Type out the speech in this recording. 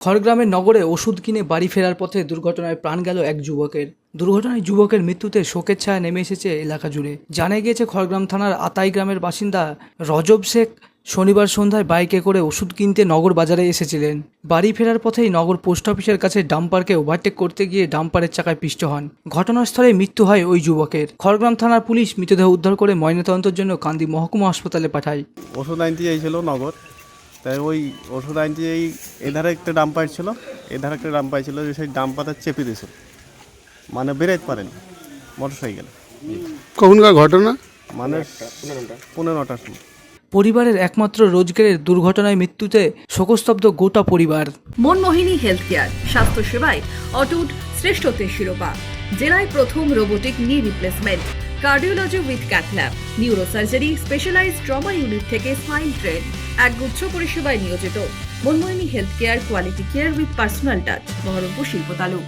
খড়গ্রামের নগরে ওষুধ কিনে বাড়ি ফেরার পথে দুর্ঘটনায় প্রাণ গেল এক যুবকের। দুর্ঘটনায় যুবকের মৃত্যুতে শোকের ছায়া নেমে এসেছে এলাকা জুড়ে। জানা গিয়েছে খড়গ্রাম থানার আতাই গ্রামের বাসিন্দা রজব শেখ শনিবার সন্ধ্যায় বাইকে করে ওষুধ কিনতে নগর বাজারে এসেছিলেন। বাড়ি ফেরার পথেই নগর পোস্ট অফিসের কাছে ডাম্পারকে ওভারটেক করতে গিয়ে ডাম্পারের চাকায় পিষ্ট হন। ঘটনাস্থলে মৃত্যু হয় ওই যুবকের। খড়গ্রাম থানার পুলিশ মৃতদেহ উদ্ধার করে ময়নাতদন্তের জন্য কান্দি মহকুমা হাসপাতালে পাঠায়। ওষুধ আনতে চাইছিল নগর, তাই ওই ওষুধ আনতে এধারে একটা ডাম্পার ছিল, এধারে একটা ডাম্পার ছিল, যে সেই ডাম্পারটা চেপে দিয়েছিল, মানে বেরাইতে পারেনি মোটর সাইকেল। কখনকার ঘটনা? মানে 15টার সময়। পরিবারের একমাত্র রোজগারের দুর্ঘটনায় মৃত্যুতে শোকস্তব্ধ গোটা পরিবার। মনমোহিনী হেলথ কেয়ার, স্বাস্থ্য সেবায় অটুট শ্রেষ্ঠত্বের শিরোপা। জেলায় প্রথম robotic knee replacement, cardiology with cath lab, neurosurgery, specialised trauma unit থেকে স্মাইল ট্রেন, একগুচ্ছ পরিষেবায় নিয়োজিত। Manmohini health care, quality care with personal touch, Baharampur শিল্প তালুক।